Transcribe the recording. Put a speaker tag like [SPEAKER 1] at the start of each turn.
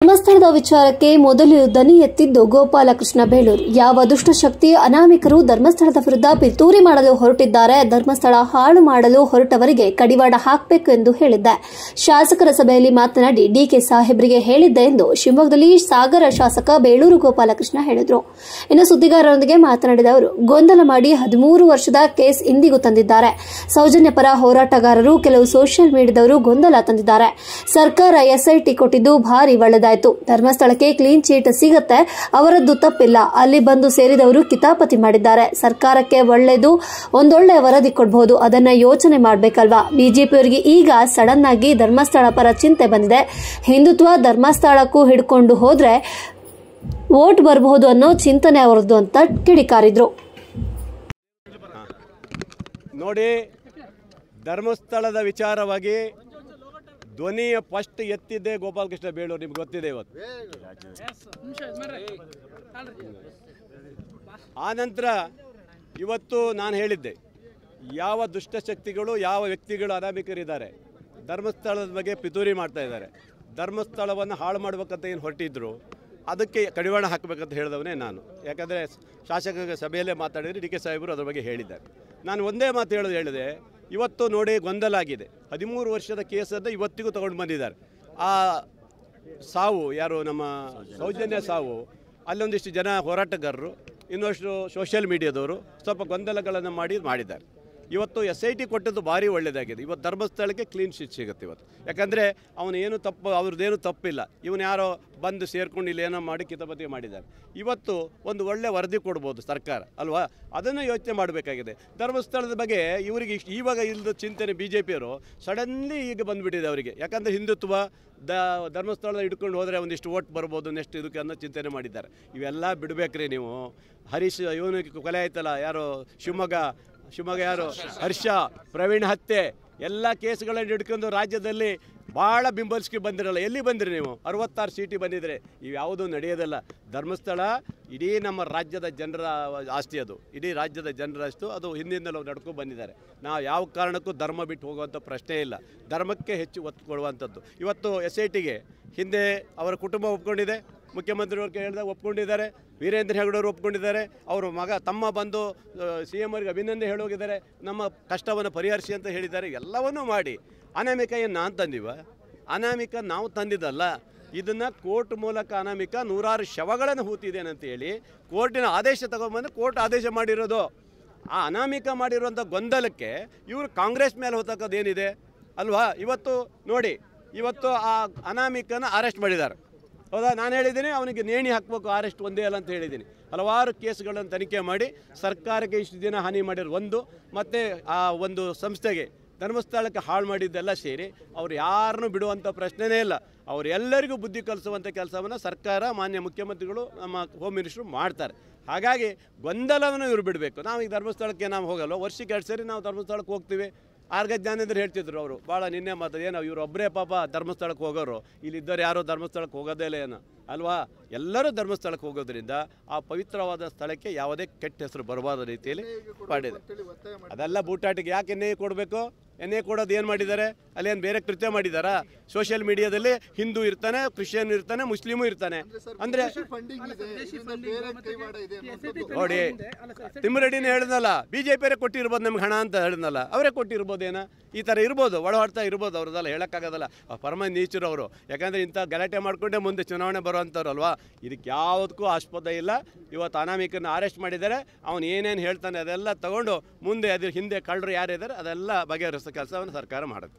[SPEAKER 1] ಧರ್ಮಸ್ಥಳದ ವಿಚಾರಕ್ಕೆ ಮೊದಲು ದನಿ ಎತ್ತಿದ್ದು ಗೋಪಾಲಕೃಷ್ಣ ಬೇಳೂರು. ಯಾವ ದುಷ್ಟಶಕ್ತಿ ಅನಾಮಿಕರು ಧರ್ಮಸ್ಥಳದ ವಿರುದ್ಧ ಪಿತೂರಿ ಮಾಡಲು ಹೊರಟಿದ್ದಾರೆ, ಧರ್ಮಸ್ಥಳ ಹಾಳು ಮಾಡಲು ಹೊರಟವರಿಗೆ ಕಡಿವಾಣ ಹಾಕಬೇಕು ಎಂದು ಹೇಳಿದ್ದೆ. ಶಾಸಕರ ಸಭೆಯಲ್ಲಿ ಮಾತನಾಡಿ ಡಿಕೆ ಸಾಹೇಬರಿಗೆ ಹೇಳಿದ್ದೆ ಎಂದು ಶಿವಮೊಗ್ಗದಲ್ಲಿ ಸಾಗರ ಶಾಸಕ ಬೇಳೂರು ಗೋಪಾಲಕೃಷ್ಣ ಹೇಳಿದರು. ಇನ್ನು ಸುದ್ದಿಗಾರರೊಂದಿಗೆ ಮಾತನಾಡಿದ ಅವರು, ಗೊಂದಲ ಮಾಡಿ 13 ವರ್ಷದ ಕೇಸ್ ಇಂದಿಗೂ ತಂದಿದ್ದಾರೆ. ಸೌಜನ್ಯ ಪರ ಹೋರಾಟಗಾರರು, ಕೆಲವು ಸೋಷಿಯಲ್ ಮೀಡಿಯಾದವರು ಗೊಂದಲ ತಂದಿದ್ದಾರೆ. ಸರ್ಕಾರ ಎಸ್ಐಟಿ ಕೊಟ್ಟಿದ್ದು ಭಾರಿ ಒಳ್ಳೆದಾಯ್ತು. ಧರ್ಮಸ್ಥಳಕ್ಕೆ ಕ್ಲೀನ್ ಚೀಟ್ ಸಿಗುತ್ತೆ, ಅವರದ್ದು ತಪ್ಪಿಲ್ಲ. ಅಲ್ಲಿ ಬಂದು ಸೇರಿದವರು ಕಿತಾಪತಿ ಮಾಡಿದ್ದಾರೆ. ಸರ್ಕಾರಕ್ಕೆ ಒಂದೊಳ್ಳೆ ವರದಿ ಕೊಡಬಹುದು, ಅದನ್ನ ಯೋಚನೆ ಮಾಡಬೇಕಲ್ವಾ. ಬಿಜೆಪಿಯವರಿಗೆ ಈಗ ಸಡನ್ ಆಗಿ ಧರ್ಮಸ್ಥಳ ಪರ ಚಿಂತೆ ಬಂದಿದೆ. ಹಿಂದುತ್ವ ಧರ್ಮಸ್ಥಳಕ್ಕೂ ಹಿಡ್ಕೊಂಡು ಹೋದ್ರೆ ವೋಟ್ ಬರಬಹುದು ಅನ್ನೋ ಚಿಂತನೆ ಅವರದ್ದು ಅಂತ ಕಿಡಿಕಾರಿದ್ರು.
[SPEAKER 2] ನೋಡಿ, ಧರ್ಮಸ್ಥಳದ ವಿಚಾರವಾಗಿ ಧ್ವನಿಯ ಫಸ್ಟ್ ಎತ್ತಿದ್ದೆ ಗೋಪಾಲಕೃಷ್ಣ ಬೇಳೂರು. ನಿಮ್ಗೆ ಗೊತ್ತಿದೆ. ಇವತ್ತು ಆನಂತರ ಇವತ್ತು ನಾನು ಹೇಳಿದ್ದೆ, ಯಾವ ದುಷ್ಟಶಕ್ತಿಗಳು, ಯಾವ ವ್ಯಕ್ತಿಗಳು ಅನಾಮಿಕರಿದ್ದಾರೆ, ಧರ್ಮಸ್ಥಳದ ಬಗ್ಗೆ ಪಿತೂರಿ ಮಾಡ್ತಾ ಇದ್ದಾರೆ, ಧರ್ಮಸ್ಥಳವನ್ನು ಹಾಳು ಮಾಡ್ಬೇಕಂತ ಏನು ಹೊರಟಿದ್ರು, ಅದಕ್ಕೆ ಕಡಿವಾಣ ಹಾಕಬೇಕಂತ ಹೇಳಿದವನೇ ನಾನು. ಯಾಕಂದರೆ ಶಾಸಕ ಸಭೆಯಲ್ಲೇ ಮಾತಾಡಿದರೆ ಡಿ ಕೆ ಸಾಹೇಬರು ಅದ್ರ ಬಗ್ಗೆ ಹೇಳಿದ್ದಾರೆ. ನಾನು ಒಂದೇ ಮಾತು ಹೇಳಿದೆ, ಇವತ್ತು ನೋಡಿ ಗೊಂದಲ ಆಗಿದೆ. 13 ವರ್ಷದ ಕೇಸನ್ನು ಇವತ್ತಿಗೂ ತಗೊಂಡು ಬಂದಿದ್ದಾರೆ. ಆ ಸಾವು ಯಾರು, ನಮ್ಮ ಸೌಜನ್ಯ ಸಾವು, ಅಲ್ಲೊಂದಿಷ್ಟು ಜನ ಹೋರಾಟಗಾರರು, ಇನ್ನಷ್ಟು ಸೋಷಿಯಲ್ ಮೀಡಿಯಾದವರು ಸ್ವಲ್ಪ ಗೊಂದಲಗಳನ್ನು ಮಾಡಿದ್ದಾರೆ. ಇವತ್ತು SIT ಕೊಟ್ಟದ್ದು ಭಾರಿ ಒಳ್ಳೆಯದಾಗಿದೆ. ಇವತ್ತು ಧರ್ಮಸ್ಥಳಕ್ಕೆ ಕ್ಲೀನ್ ಶೀಟ್ ಸಿಗುತ್ತೆ ಇವತ್ತು. ಯಾಕಂದರೆ ಅವನೇನು ತಪ್ಪು, ಅವ್ರದ್ದೇನು ತಪ್ಪಿಲ್ಲ. ಇವನು ಯಾರೋ ಬಂದು ಸೇರ್ಕೊಂಡು ಇಲ್ಲಿ ಏನೋ ಮಾಡಿ ಕಿತಾಪತಿ ಮಾಡಿದ್ದಾರೆ. ಇವತ್ತು ಒಂದು ಒಳ್ಳೆ ವರದಿ ಕೊಡ್ಬೋದು ಸರ್ಕಾರ ಅಲ್ವಾ, ಅದನ್ನು ಯೋಚನೆ ಮಾಡಬೇಕಾಗಿದೆ. ಧರ್ಮಸ್ಥಳದ ಬಗ್ಗೆ ಇವರಿಗೆ ಇವಾಗ ಇಲ್ಲದ ಚಿಂತನೆ BJPಯವರು ಸಡನ್ಲಿ ಈಗ ಬಂದುಬಿಟ್ಟಿದೆ ಅವರಿಗೆ. ಯಾಕಂದರೆ ಹಿಂದುತ್ವ ಧರ್ಮಸ್ಥಳದ ಹಿಡ್ಕೊಂಡು ಹೋದರೆ ಒಂದಿಷ್ಟು ಓಟ್ ಬರ್ಬೋದು ನೆಕ್ಸ್ಟ್ ಇದಕ್ಕೆ ಅನ್ನೋ ಚಿಂತನೆ ಮಾಡಿದ್ದಾರೆ. ಇವೆಲ್ಲ ಬಿಡಬೇಕ್ರಿ ನೀವು. ಹರೀಶ್ ಇವನಿಗೆ ಕೊಲೆ ಆಯ್ತಲ್ಲ, ಯಾರು ಶಿವಮೊಗ್ಗ ಯಾರು ಹರ್ಷ ಪ್ರವೀಣ್ ಹತ್ಯೆ ಎಲ್ಲ ಕೇಸ್ಗಳನ್ನು ಹಿಡ್ಕೊಂಡು ರಾಜ್ಯದಲ್ಲಿ ಭಾಳ ಬಿಂಬಲಿಸ್ಕಿ ಬಂದಿರಲ್ಲ. ಎಲ್ಲಿ ಬಂದಿರಿ ನೀವು? 66 ಸೀಟಿ ಬಂದಿದ್ರೆ ಇವ್ಯಾವುದೂ ನಡೆಯೋದಿಲ್ಲ. ಧರ್ಮಸ್ಥಳ ಇಡೀ ನಮ್ಮ ರಾಜ್ಯದ ಜನರ ಆಸ್ತಿ, ಅದು ಇಡೀ ರಾಜ್ಯದ ಜನರ ಆಸ್ತಿ. ಅದು ಹಿಂದಿನಿಂದಲೂ ನಡ್ಕೊಂಡು ಬಂದಿದ್ದಾರೆ. ನಾವು ಯಾವ ಕಾರಣಕ್ಕೂ ಧರ್ಮ ಬಿಟ್ಟು ಹೋಗುವಂಥ ಪ್ರಶ್ನೆ ಇಲ್ಲ. ಧರ್ಮಕ್ಕೆ ಹೆಚ್ಚು ಒತ್ತು ಕೊಡುವಂಥದ್ದು. ಇವತ್ತು SITಗೆ ಹಿಂದೆ ಅವರ ಕುಟುಂಬ ಒಪ್ಕೊಂಡಿದೆ, ಮುಖ್ಯಮಂತ್ರಿಯವ್ರಿಗೆ ಹೇಳಿದಾಗ ಒಪ್ಕೊಂಡಿದ್ದಾರೆ, ವೀರೇಂದ್ರ ಹೆಗಡೆಯವರು ಒಪ್ಕೊಂಡಿದ್ದಾರೆ, ಅವರು ತಮ್ಮ ಬಂದು CM ಅವರಿಗೆ ಅಭಿನಂದನೆ ಹೇಳೋಗಿದ್ದಾರೆ, ನಮ್ಮ ಕಷ್ಟವನ್ನು ಪರಿಹರಿಸಿ ಅಂತ ಹೇಳಿದ್ದಾರೆ. ಎಲ್ಲವನ್ನೂ ಮಾಡಿ ಅನಾಮಿಕ ಏನು ನಾನು ತಂದಿವ? ಅನಾಮಿಕ ನಾವು ತಂದಿದ್ದಲ್ಲ. ಇದನ್ನು ಕೋರ್ಟ್ ಮೂಲಕ ಅನಾಮಿಕ 106 ಶವಗಳನ್ನು ಹೂತಿದ್ದೇನೆ ಅಂತ ಹೇಳಿ ಕೋರ್ಟಿನ ಆದೇಶ ತಗೊಂಡ್ಬಂದು ಕೋರ್ಟ್ ಆದೇಶ ಮಾಡಿರೋದು. ಆ ಅನಾಮಿಕ ಮಾಡಿರುವಂಥ ಗೊಂದಲಕ್ಕೆ ಇವರು ಕಾಂಗ್ರೆಸ್ ಮೇಲೆ ಹೊತ್ತಕ್ಕದೇನಿದೆ ಅಲ್ವಾ? ಇವತ್ತು ನೋಡಿ, ಇವತ್ತು ಆ ಅನಾಮಿಕನ ಅರೆಸ್ಟ್ ಮಾಡಿದ್ದಾರೆ. ಹೌದಾ? ನಾನು ಹೇಳಿದ್ದೀನಿ ಅವನಿಗೆ ನೇಣಿ ಹಾಕಬೇಕು, ಅರೆಸ್ಟ್ ಒಂದೇ ಅಲ್ಲ ಅಂತ ಹೇಳಿದ್ದೀನಿ. ಹಲವಾರು ಕೇಸ್ಗಳನ್ನು ತನಿಖೆ ಮಾಡಿ ಸರ್ಕಾರಕ್ಕೆ ಇಷ್ಟು ದಿನ ಹಾನಿ ಮಾಡಿರೋ ಒಂದು, ಮತ್ತು ಆ ಒಂದು ಸಂಸ್ಥೆಗೆ ಧರ್ಮಸ್ಥಳಕ್ಕೆ ಹಾಳು ಮಾಡಿದ್ದೆಲ್ಲ ಸೇರಿ ಅವ್ರು ಯಾರನ್ನೂ ಬಿಡುವಂಥ ಪ್ರಶ್ನೆನೇ ಇಲ್ಲ. ಅವರೆಲ್ಲರಿಗೂ ಬುದ್ಧಿ ಕಲಿಸುವಂಥ ಕೆಲಸವನ್ನು ಸರ್ಕಾರ, ಮಾನ್ಯ ಮುಖ್ಯಮಂತ್ರಿಗಳು, ನಮ್ಮ ಹೋಮ್ ಮಿನಿಸ್ಟ್ರು ಮಾಡ್ತಾರೆ. ಹಾಗಾಗಿ ಗೊಂದಲವನ್ನು ಇವರು ಬಿಡಬೇಕು. ನಾವು ಈಗ ಧರ್ಮಸ್ಥಳಕ್ಕೆ ನಾವು ಹೋಗಲ್ಲ, ವರ್ಷಕ್ಕೆ 2 ಸರಿ ನಾವು ಧರ್ಮಸ್ಥಳಕ್ಕೆ ಹೋಗ್ತೀವಿ. ಆರ್ಗ ಜ್ಞಾನೇಂದ್ರ ಹೇಳ್ತಿದ್ರು ಅವರು ಭಾಳ ನಿನ್ನೆ ಮಾತು, ಏನೋ ಇವರು ಒಬ್ಬರೇ ಪಾಪ ಧರ್ಮಸ್ಥಳಕ್ಕೆ ಹೋಗೋರು, ಇಲ್ಲಿದ್ದವ್ರು ಯಾರೋ ಧರ್ಮಸ್ಥಳಕ್ಕೆ ಹೋಗೋದೇ ಇಲ್ಲ ಏನೋ ಅಲ್ವಾ? ಎಲ್ಲರೂ ಧರ್ಮಸ್ಥಳಕ್ಕೆ ಹೋಗೋದ್ರಿಂದ ಆ ಪವಿತ್ರವಾದ ಸ್ಥಳಕ್ಕೆ ಯಾವುದೇ ಕೆಟ್ಟ ಹೆಸರು ಬರಬಾರದ ರೀತಿಯಲ್ಲಿ ಮಾಡಿದೆ. ಅದೆಲ್ಲ ಬೂಟಾಟಿಗೆ ಯಾಕೆ NIA ಕೊಡಬೇಕು? NIA ಕೊಡೋದು ಏನು ಮಾಡಿದ್ದಾರೆ? ಅಲ್ಲೇನು ಬೇರೆ ಕೃತ್ಯ ಮಾಡಿದ್ದಾರಾ? ಸೋಷಿಯಲ್ ಮೀಡಿಯಾದಲ್ಲಿ ಹಿಂದೂ ಇರ್ತಾನೆ, ಕ್ರಿಶ್ಚಿಯನ್ ಇರ್ತಾನೆ, ಮುಸ್ಲಿಮು ಇರ್ತಾನೆ. ಅಂದರೆ ನೋಡಿ, ತಿಮ್ಮರೆಡ್ಡಿನೇ ಹೇಳಿದ್ನಲ್ಲ, BJPಯವರೇ ಕೊಟ್ಟಿರ್ಬೋದು ನಮ್ಗೆ ಹಣ ಅಂತ ಹೇಳಿದ್ನಲ್ಲ, ಅವರೇ ಕೊಟ್ಟಿರ್ಬೋದೇನೋ. ಈ ಥರ ಇರ್ಬೋದು, ಒಳಹೊಡ್ತಾ ಇರ್ಬೋದು, ಅವ್ರದ್ದೆಲ್ಲ ಹೇಳೋಕ್ಕಾಗೋದಲ್ಲ. ಪರಮ ನೀಚರು ಅವರು. ಯಾಕಂದರೆ ಇಂಥ ಗಲಾಟೆ ಮಾಡಿಕೊಂಡೇ ಮುಂದೆ ಚುನಾವಣೆ ಬರುವಂಥವ್ರು ಅಲ್ವಾ? ಇದಕ್ಕೆ ಯಾವುದಕ್ಕೂ ಆಸ್ಪದ ಇಲ್ಲ. ಇವತ್ತು ಅನಾಮಿಕನ ಅರೆಸ್ಟ್ ಮಾಡಿದ್ದಾರೆ. ಅವನು ಏನೇನು ಹೇಳ್ತಾನೆ ಅದೆಲ್ಲ ತಗೊಂಡು ಮುಂದೆ ಅದ್ರ ಹಿಂದೆ ಕಳ್ಳರು ಯಾರಿದ್ದಾರೆ ಅದೆಲ್ಲ ಬಗೆಹರಿಸೋ ಕೆಲಸವನ್ನು ಸರ್ಕಾರ ಮಾಡುತ್ತೆ.